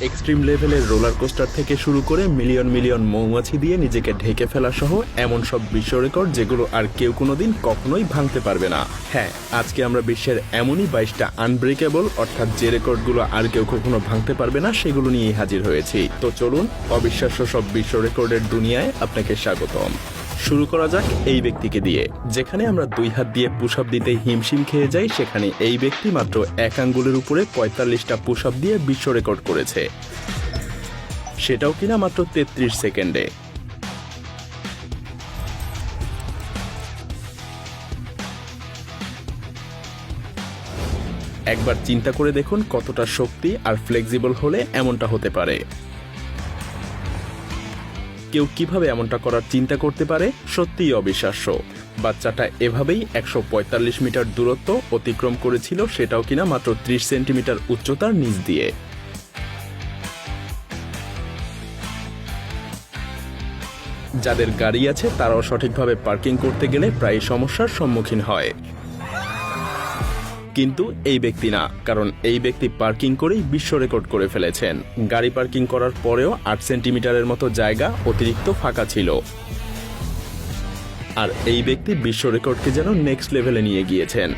Extreme লেভেলের roller coaster থেকে শুরু করে মিলিয়ন মিলিয়ন মৌমাছি দিয়ে নিজেকে ঢেকে ফেলা সহ এমন সব বিশ্ব রেকর্ড যেগুলো আর কেউ কোনোদিন কখনোই ভাঙতে পারবে না। হ্যাঁ, আজকে আমরা বিশ্বের এমনই 22টা আনব্রেকেবল অর্থাৎ যে রেকর্ডগুলো আর কেউ কখনো ভাঙতে পারবে না সেগুলো নিয়েই হাজির হয়েছি। তো চলুন অবিশ্বাস্য সব বিশ্ব রেকর্ডের দুনিয়ায় আপনাকে স্বাগতম। শুরু করা যাক এই ব্যক্তিকে দিয়ে। যেখানে আমরা 2 হাত দিয়ে পুশ আপ দিতে হিমশিম খেয়ে যাই, সেখানে এই ব্যক্তি মাত্র 1 আঙ্গুলের উপরে 45টা পুশ আপ দিয়ে বিশ্ব রেকর্ড করেছে, সেটাও কিনা মাত্র 33 সেকেন্ডে। একবার চিন্তা করে দেখুন কতটা শক্তি আর ফ্লেক্সিবল হলে এমনটা হতে পারে। কেউ কিভাবে এমনটা করার চিন্তা করতে পারে, সত্যিই অবিশ্বাস্য। বাচ্চাটা এভাবেই 145 মিটার দূরত্ব অতিক্রম করেছিল, সেটাও কিনা মাত্র 30 সেন্টিমিটার উচ্চতার নিচ দিয়ে। যাদের গাড়ি আছে তারাও সঠিকভাবে পার্কিং করতে গেলে প্রায় সমস্যার সম্মুখীন হয়, কিন্তু এই ব্যক্তি না, কারণ এই ব্যক্তি পার্কিং করেই বিশ্ব রেকর্ড করে ফেলেছেন। গাড়ি পার্কিং করার পরেও 8 সেন্টিমিটারের মতো জায়গা অতিরিক্ত ফাঁকা ছিল। আর এই ব্যক্তি বিশ্ব রেকর্ডকে যেন নেক্সট লেভেলে নিয়ে গিয়েছেন।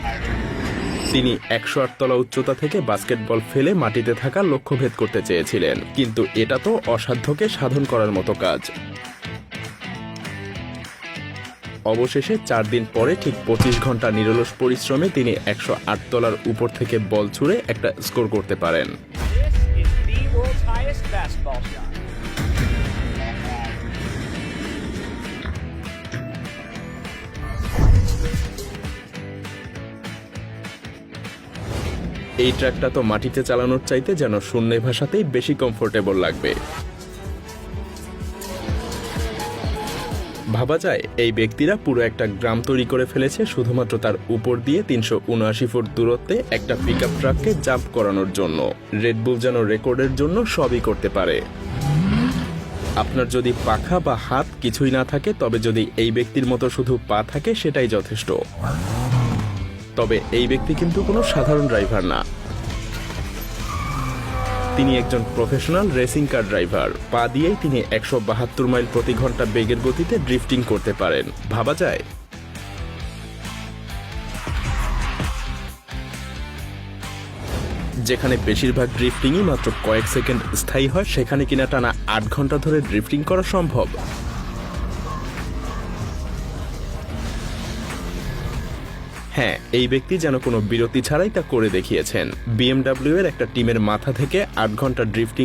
তিনি 108 তলা উচ্চতা থেকে বাস্কেটবল ফেলে মাটিতে থাকা লক্ষ্যভেদ করতে চেয়েছিলেন, কিন্তু এটা তো অসাধ্যকে সাধন করার মতো কাজ। অবশেষে 4 দিন পরে ঠিক 25 ঘন্টা নিরলস পরিশ্রমে তিনি 108 তলার উপর থেকে বল ছুঁড়ে একটা স্কোর করতে পারেন। এই ট্র্যাকটা তো মাটিতে চালানোর চাইতে যেন শূন্য ভাষাতেই বেশি কমফোর্টেবল লাগবে। ভাবা যায় এই ব্যক্তিরা পুরো একটা গ্রাম তৈরি করে ফেলেছে শুধুমাত্র তার উপর দিয়ে 379 ফুট দূরত্বে একটা পিকআপ ট্রাককে জাম্প করানোর জন্য। রেডবুল যেন রেকর্ডের জন্য সবই করতে পারে। আপনার যদি পাখা বা হাত কিছুই না থাকে, তবে যদি এই ব্যক্তির মতো শুধু পা থাকে সেটাই যথেষ্ট। তবে এই ব্যক্তি কিন্তু কোনো সাধারণ ড্রাইভার না, তিনি একজন প্রফেশনাল রেসিং কার ড্রাইভার। পা দিয়েই তিনি 172 মাইল প্রতি ঘন্টা বেগের গতিতে ড্রিফটিং করতে পারেন। ভাবা যায়? যেখানে বেশিরভাগ ড্রিফটিংই মাত্র কয়েক সেকেন্ড স্থায়ী হয়, সেখানে কিনা টানা 8 ঘন্টা ধরে ড্রিফটিং করা সম্ভব। হ্যাঁ, এই ব্যক্তি যেন কোনো বিরতি ছাড়াই তা করে দেখিয়েছেন। BMW এর একটা টিমের মাথা থেকে 8 ঘন্টা ড্রিফটিং